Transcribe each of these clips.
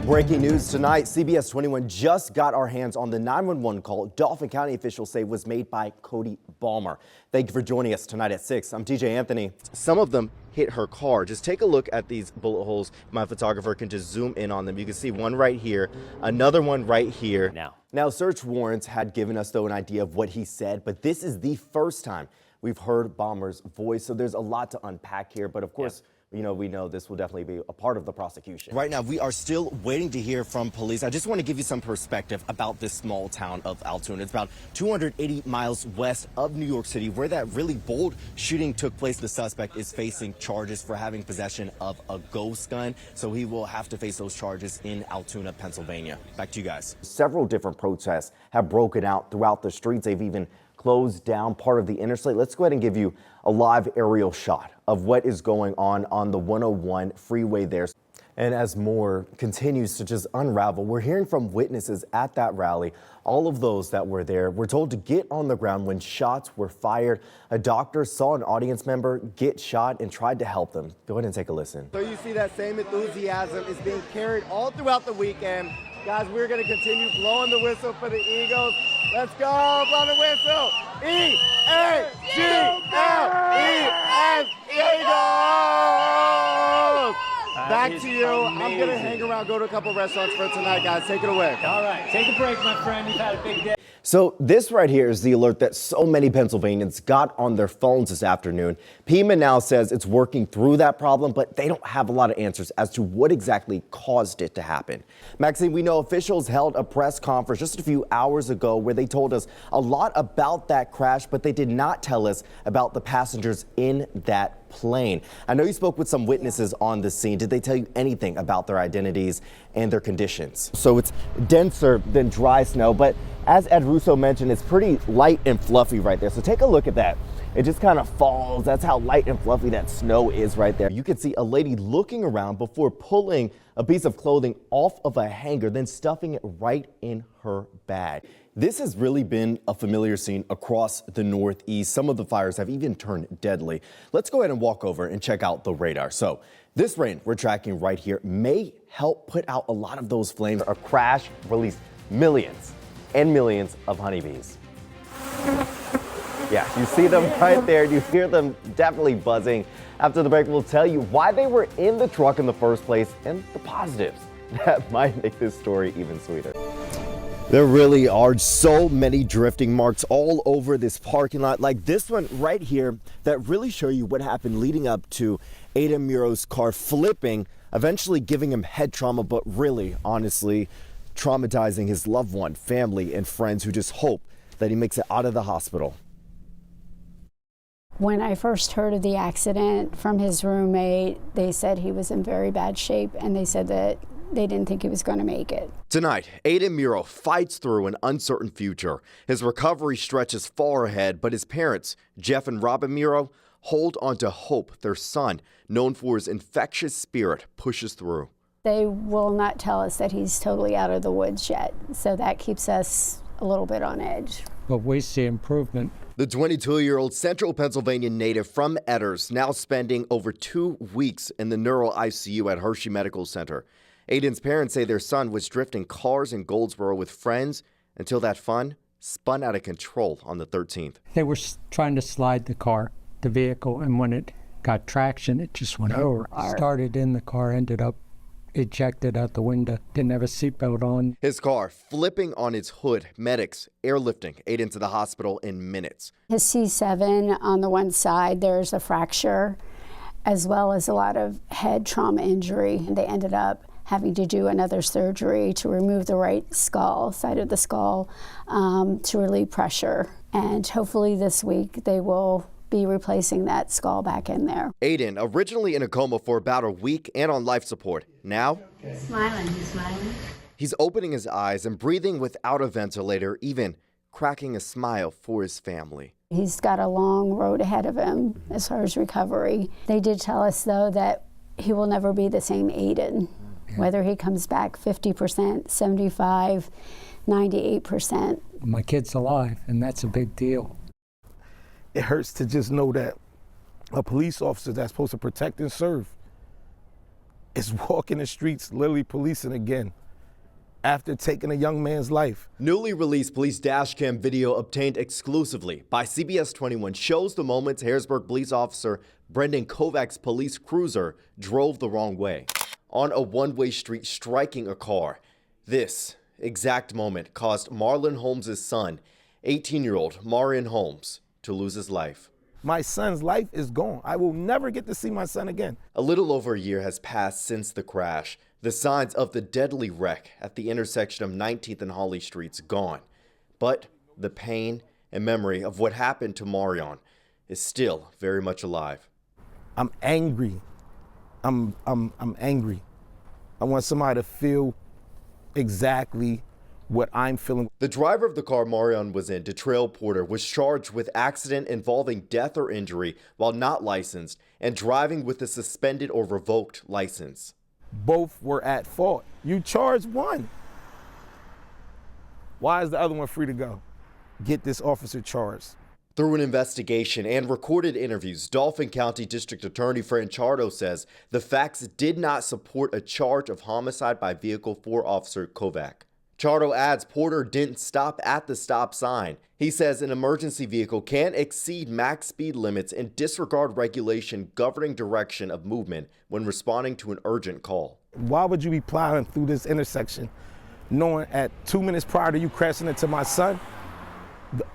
Breaking news tonight, CBS 21 just got our hands on the 911 call Dauphin County officials say was made by Cody Balmer. Thank you for joining us tonight at 6. I'm TJ Anthony. Some of them hit her car. Just take a look at these bullet holes. My photographer can just zoom in on them. You can see one right here, another one right here. Now, search warrants had given us, though, an idea of what he said, but this is the first time we've heard Balmer's voice, so there's a lot to unpack here, but of course, we know this will definitely be a part of the prosecution. Right now, we are still waiting to hear from police. I just want to give you some perspective about this small town of Altoona. It's about 280 miles west of New York City, where that really bold shooting took place. The suspect is facing charges for having possession of a ghost gun, so he will have to face those charges in Altoona, Pennsylvania. Back to you guys. Several different protests have broken out throughout the streets. They've even closed down part of the interstate. Let's go ahead and give you a live aerial shot of what is going on the 101 freeway there. And as more continues to just unravel, we're hearing from witnesses at that rally. All of those that were there were told to get on the ground when shots were fired. A doctor saw an audience member get shot and tried to help them. Go ahead and take a listen. So you see that same enthusiasm is being carried all throughout the weekend. Guys, we're going to continue blowing the whistle for the Eagles. Let's go, blow the whistle. E-A-G-L-E-S, Eagles! Back to you. Amazing. I'm going to hang around, go to a couple restaurants for tonight, guys. Take it away. All right, take a break, my friend. You've had a big day. So this right here is the alert that so many Pennsylvanians got on their phones this afternoon. Pima now says it's working through that problem, but they don't have a lot of answers as to what exactly caused it to happen. Maxine, we know officials held a press conference just a few hours ago where they told us a lot about that crash, but they did not tell us about the passengers in that plane. I know you spoke with some witnesses on the scene. Did they tell you anything about their identities and their conditions? So it's denser than dry snow, but as Ed Russo mentioned, it's pretty light and fluffy right there. So take a look at that. It just kind of falls. That's how light and fluffy that snow is right there. You can see a lady looking around before pulling a piece of clothing off of a hanger, then stuffing it right in her bag. This has really been a familiar scene across the Northeast. Some of the fires have even turned deadly. Let's go ahead and walk over and check out the radar. So this rain we're tracking right here may help put out a lot of those flames. A crash released millions and millions of honeybees. Yeah, you see them right there. You hear them definitely buzzing. After the break, we'll tell you why they were in the truck in the first place and the positives that might make this story even sweeter. There really are so many drifting marks all over this parking lot, like this one right here, that really show you what happened leading up to Aiden Muro's car flipping, eventually giving him head trauma, but really, honestly, traumatizing his loved one, family, and friends who just hope that he makes it out of the hospital. When I first heard of the accident from his roommate, they said he was in very bad shape, and they said that they didn't think he was going to make it. Tonight, Aiden Muro fights through an uncertain future. His recovery stretches far ahead, but his parents, Jeff and Robin Muro, hold on to hope their son, known for his infectious spirit, pushes through. They will not tell us that he's totally out of the woods yet, so that keeps us a little bit on edge. But we see improvement. The 22-year-old Central Pennsylvania native from Edders now spending over 2 weeks in the neuro ICU at Hershey Medical Center. Aiden's parents say their son was drifting cars in Goldsboro with friends until that fun spun out of control on the 13th. They were trying to slide the vehicle, and when it got traction, it just went over. Started in the car, ended up ejected out the window, didn't have a seatbelt on. His car flipping on its hood, medics airlifting Aiden to the hospital in minutes. His C7 on the one side, there's a fracture, as well as a lot of head trauma injury. They ended up having to do another surgery to remove the right side of the skull, to relieve pressure. And hopefully this week they will be replacing that skull back in there. Aiden, originally in a coma for about a week and on life support. Now, he's smiling. He's opening his eyes and breathing without a ventilator, even cracking a smile for his family. He's got a long road ahead of him as far as recovery. They did tell us, though, that he will never be the same Aiden. Whether he comes back 50%, 75%, 98%. My kid's alive, and that's a big deal. It hurts to just know that a police officer that's supposed to protect and serve is walking the streets, literally policing again after taking a young man's life. Newly released police dashcam video obtained exclusively by CBS 21 shows the moments Harrisburg police officer Brendan Kovac's police cruiser drove the wrong way on a one-way street, striking a car. This exact moment caused Marlon Holmes' son, 18-year-old Marion Holmes, to lose his life. My son's life is gone. I will never get to see my son again. A little over a year has passed since the crash. The signs of the deadly wreck at the intersection of 19th and Holly Streets gone. But the pain and memory of what happened to Marion is still very much alive. I'm angry. I'm angry. I want somebody to feel exactly what I'm feeling. The driver of the car Marion was in, Detrail Porter, was charged with accident involving death or injury while not licensed and driving with a suspended or revoked license. Both were at fault. You charge one. Why is the other one free to go? Get this officer charged. Through an investigation and recorded interviews, Dauphin County District Attorney Fran Chardo says the facts did not support a charge of homicide by vehicle for Officer Kovac. Chardo adds Porter didn't stop at the stop sign. He says an emergency vehicle can't exceed max speed limits and disregard regulation governing direction of movement when responding to an urgent call. Why would you be plowing through this intersection knowing at 2 minutes prior to you crashing into my son,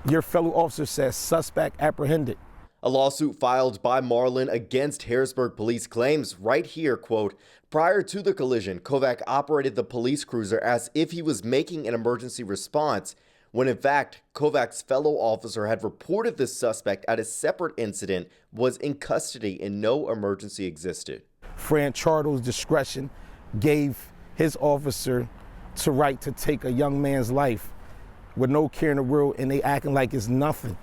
your fellow officer says suspect apprehended? A lawsuit filed by Marlon against Harrisburg police claims right here, quote, prior to the collision, Kovac operated the police cruiser as if he was making an emergency response, when in fact, Kovac's fellow officer had reported the suspect at a separate incident, was in custody, and no emergency existed. Fran Chardo's discretion gave his officer the right to take a young man's life with no care in the world, and they acting like it's nothing.